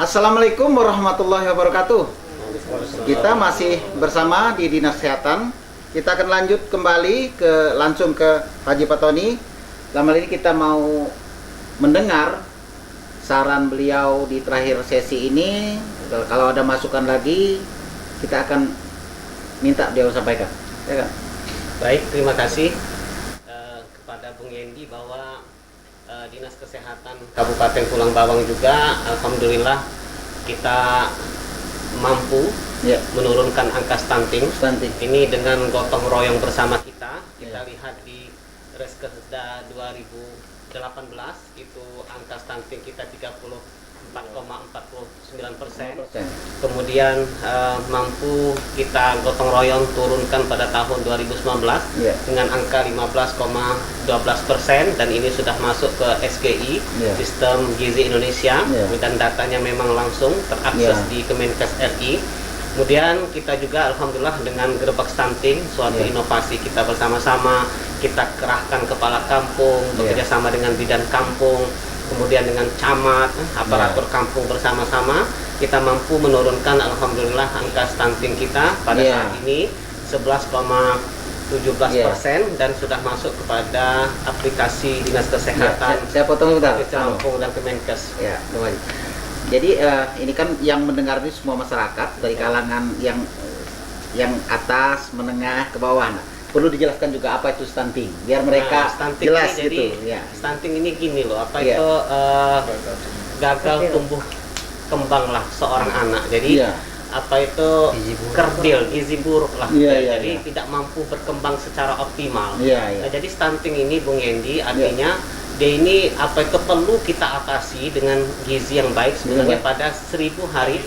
Assalamualaikum warahmatullahi wabarakatuh. Kita masih bersama di Dinas Kesehatan. Kita akan lanjut kembali langsung ke Haji Patoni. Lama ini kita mau mendengar saran beliau di terakhir sesi ini. Kalau ada masukan lagi, kita akan minta beliau sampaikan. Ya kan? Baik, terima kasih kepada Bung Yendi bahwa Dinas Kesehatan Kabupaten Pulang Bawang juga alhamdulillah kita mampu menurunkan angka stunting. Ini dengan gotong royong bersama kita. Kita lihat di Reskesda 2018 itu angka stunting kita 34,49%. Kemudian mampu kita gotong royong turunkan pada tahun 2019 dengan angka 15,12%, dan ini sudah masuk ke SGI, Sistem Gizi Indonesia, dan datanya memang langsung terakses di Kemenkes RI. Kemudian kita juga alhamdulillah dengan gerbek stunting, suatu inovasi kita bersama-sama, kita kerahkan kepala kampung, bekerjasama dengan bidan kampung, kemudian dengan camat, aparatur kampung bersama-sama, kita mampu menurunkan alhamdulillah angka stunting kita pada saat ini 11,17% dan sudah masuk kepada aplikasi Dinas Kesehatan. Saya potong bentar. Kampung dan Kemenkes. Jadi ini kan yang mendengar ini semua masyarakat dari kalangan yang atas, menengah, ke bawah. Nah, perlu dijelaskan juga apa itu stunting biar mereka jelas ini, gitu. Stunting ini gini loh, itu gagal tumbuh kembang lah seorang anak. Jadi apa itu kerdil, gizi buruk lah. Jadi tidak mampu berkembang secara optimal. Nah, jadi stunting ini Bung Yendi artinya dia ini apa itu perlu kita atasi dengan gizi yang baik sebenarnya pada 1000 hari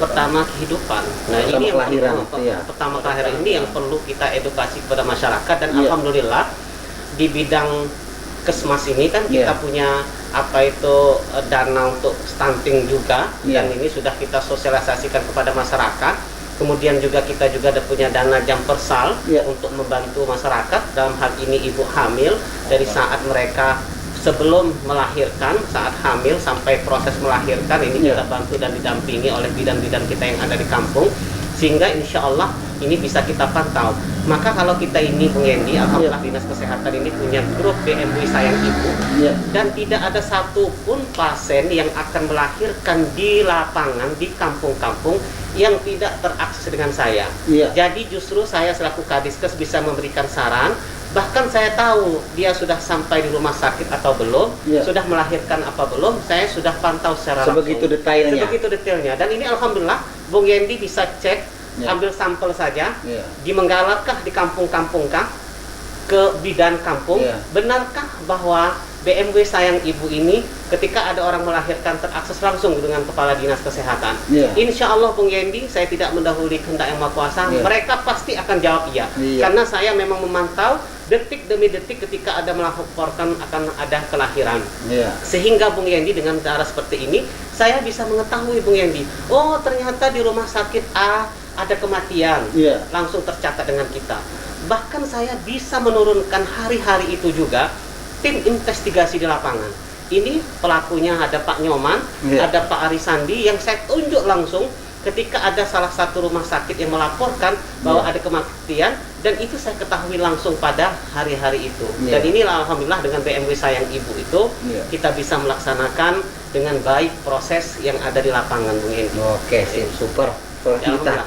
pertama kehidupan. Nah, ini yang pertama kelahiran ini yang perlu kita edukasi kepada masyarakat, dan alhamdulillah di bidang Kesmas ini kan kita punya apa itu dana untuk stunting juga, dan ini sudah kita sosialisasikan kepada masyarakat. Kemudian kita juga ada punya dana jam persal untuk membantu masyarakat, dalam hal ini ibu hamil dari saat mereka sebelum melahirkan, saat hamil sampai proses melahirkan, ini kita bantu dan didampingi oleh bidan-bidan kita yang ada di kampung, sehingga insya Allah ini bisa kita pantau. Maka kalau kita ini Bung Yendi, alhamdulillah Dinas Kesehatan ini punya grup BMW Sayang Ibu, dan tidak ada satupun pasien yang akan melahirkan di lapangan, di kampung-kampung yang tidak terakses dengan saya. Jadi justru saya selaku Kadiskes bisa memberikan saran, bahkan saya tahu dia sudah sampai di rumah sakit atau belum, sudah melahirkan apa belum, saya sudah pantau secara langsung. Sebegitu detailnya. Dan ini alhamdulillah Bung Yendi bisa cek, ambil sampel saja, di Menggalakkah, di kampung-kampungkah, ke bidan kampung, benarkah bahwa BMW Sayang Ibu ini ketika ada orang melahirkan terakses langsung dengan Kepala Dinas Kesehatan? Insya Allah Bung Yendi, saya tidak mendahului kehendak Yang Maha Kuasa, mereka pasti akan jawab iya. Karena saya memang memantau detik demi detik ketika ada melaporkan akan ada kelahiran. Sehingga Bung Yendi dengan cara seperti ini, saya bisa mengetahui Bung Yendi, oh ternyata di rumah sakit A ada kematian, langsung tercatat dengan kita. Bahkan saya bisa menurunkan hari-hari itu juga tim investigasi di lapangan. Ini pelakunya ada Pak Nyoman, ada Pak Arisandi, yang saya tunjuk langsung ketika ada salah satu rumah sakit yang melaporkan bahwa ada kematian, dan itu saya ketahui langsung pada hari-hari itu. Dan inilah alhamdulillah dengan BMW Sayang Ibu itu kita bisa melaksanakan dengan baik proses yang ada di lapangan, Bung Yendi. Oke, super kita.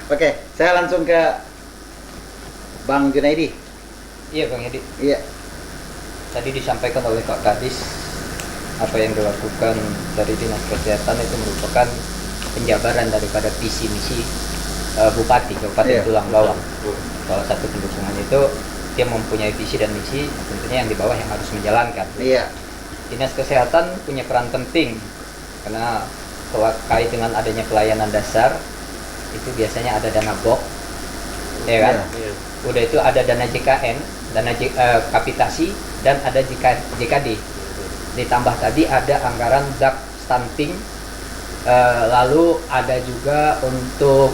Oke, saya langsung ke Bang Junaidi. Iya Bang Edi. Tadi disampaikan oleh Pak Kadis, apa yang dilakukan dari Dinas Kesehatan itu merupakan penjabaran daripada visi misi Bupati Kabupaten Pulang Bawang. Salah satu pendukungnya itu dia mempunyai visi dan misi, tentunya yang di bawah yang harus menjalankan. Dinas Kesehatan punya peran penting karena terkait dengan adanya pelayanan dasar itu biasanya ada dana BOK, ya kan? Udah itu ada dana JKN, dana kapitasi, dan ada JKD. Ditambah tadi ada anggaran DAK stunting, lalu ada juga untuk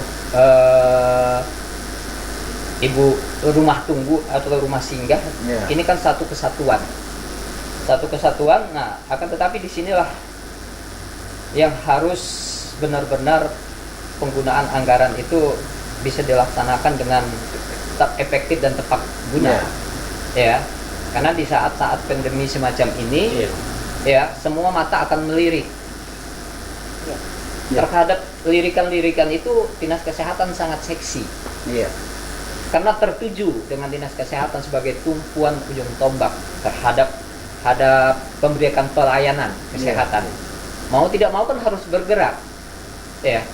ibu rumah tunggu atau rumah singgah. Ini kan satu kesatuan. Nah akan tetapi disinilah yang harus benar-benar penggunaan anggaran itu bisa dilaksanakan dengan tetap efektif dan tepat guna. Ya, karena di saat-saat pandemi semacam ini, ya semua mata akan melirik. Terhadap lirikan-lirikan itu Dinas Kesehatan sangat seksi. Karena tertuju dengan Dinas Kesehatan sebagai tumpuan ujung tombak terhadap pemberian pelayanan kesehatan. Mau tidak mau kan harus bergerak. Ya.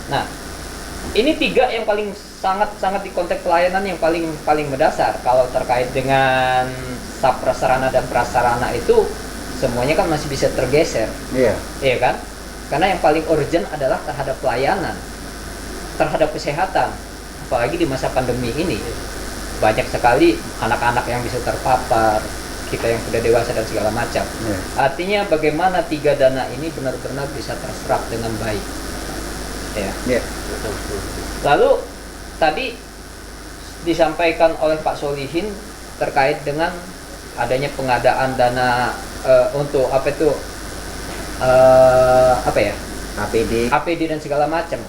Nah, ini 3 yang paling sangat di konteks pelayanan yang paling mendasar. Kalau terkait dengan prasarana dan prasarana itu semuanya kan masih bisa tergeser. Iya kan? Karena yang paling urgent adalah terhadap pelayanan, terhadap kesehatan. Apalagi di masa pandemi ini, banyak sekali anak-anak yang bisa terpapar, kita yang sudah dewasa dan segala macam. Artinya bagaimana 3 dana ini benar-benar bisa terserap dengan baik. Lalu tadi disampaikan oleh Pak Solihin terkait dengan adanya pengadaan dana untuk APD dan segala macam.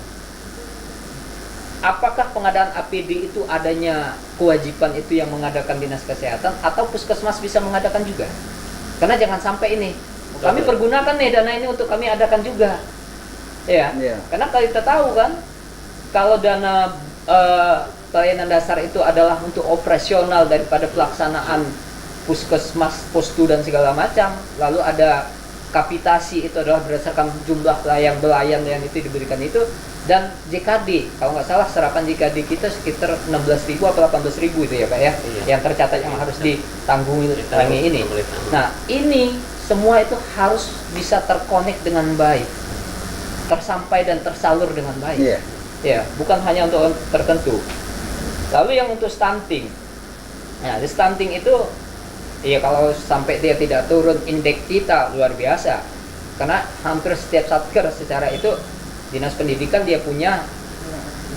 Apakah pengadaan APD itu adanya kewajiban itu yang mengadakan Dinas Kesehatan atau Puskesmas bisa mengadakan juga? Karena jangan sampai ini kami pergunakan nih dana ini untuk kami adakan juga. Karena kita tahu kan kalau dana pelayanan dasar itu adalah untuk operasional daripada pelaksanaan Puskesmas, Postu dan segala macam. Lalu ada kapitasi, itu adalah berdasarkan jumlah belayan yang itu diberikan itu, dan JKD kalau nggak salah serapan JKD kita sekitar 16.000 atau 18.000 itu ya Pak ya, yang tercatat yang harus ditanggungi ini. Nah ini semua itu harus bisa terkonek dengan baik, tersampai dan tersalur dengan baik. Bukan hanya untuk tertentu. Lalu yang untuk stunting, di stunting itu kalau sampai dia tidak turun indeks kita luar biasa, karena hampir setiap satker secara itu Dinas Pendidikan dia punya,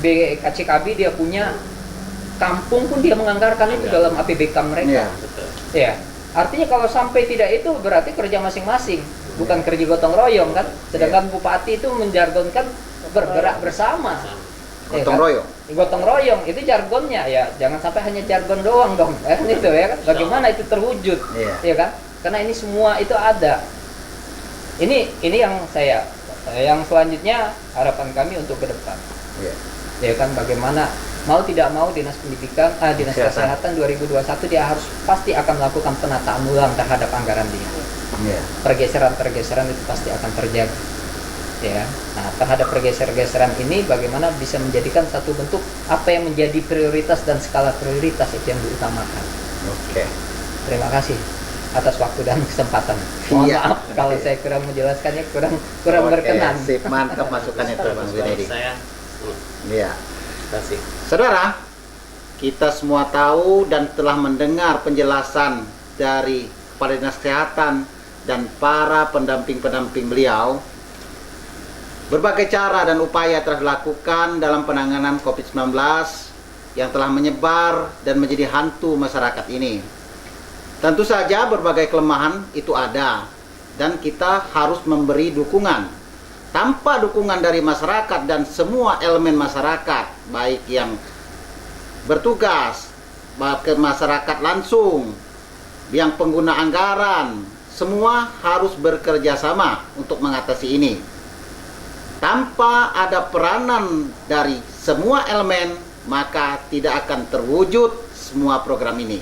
BKCKB dia punya, kampung pun dia menganggarkan itu dalam APBK mereka. Artinya kalau sampai tidak itu berarti kerja masing-masing, bukan kerja gotong royong kan. Sedangkan Bupati itu menjargonkan bergerak bersama. Gotong royong itu jargonnya, jangan sampai hanya jargon doang dong, itu ya kan. Bagaimana itu terwujud, ya kan? Karena ini semua itu ada. Ini yang selanjutnya harapan kami untuk ke depan, ya kan, bagaimana mau tidak mau Dinas Pendidikan, Dinas Kesehatan 2021 dia harus pasti akan melakukan penataan ulang terhadap anggaran dia. Pergeseran itu pasti akan terjadi. Nah, terhadap pergeseran ini bagaimana bisa menjadikan satu bentuk apa yang menjadi prioritas dan skala prioritas itu yang diutamakan. Terima kasih atas waktu dan kesempatan. Mohon maaf kalau saya kurang menjelaskannya, kurang berkenan. Sip, mantap masukan itu Bang Junedi. Saudara, kita semua tahu dan telah mendengar penjelasan dari Kepala Dinas Kesehatan dan para pendamping-pendamping beliau. Berbagai cara dan upaya telah dilakukan dalam penanganan COVID-19 yang telah menyebar dan menjadi hantu masyarakat ini. Tentu saja berbagai kelemahan itu ada, dan kita harus memberi dukungan. Tanpa dukungan dari masyarakat dan semua elemen masyarakat, baik yang bertugas, ke masyarakat langsung, yang pengguna anggaran, semua harus bekerja sama untuk mengatasi ini. Tanpa ada peranan dari semua elemen, maka tidak akan terwujud semua program ini.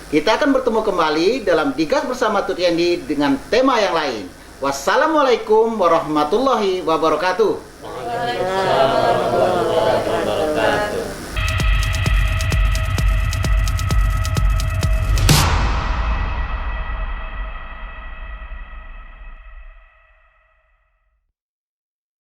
Kita akan bertemu kembali dalam Digas Bersama Tut Yendi dengan tema yang lain. Wassalamualaikum warahmatullahi wabarakatuh.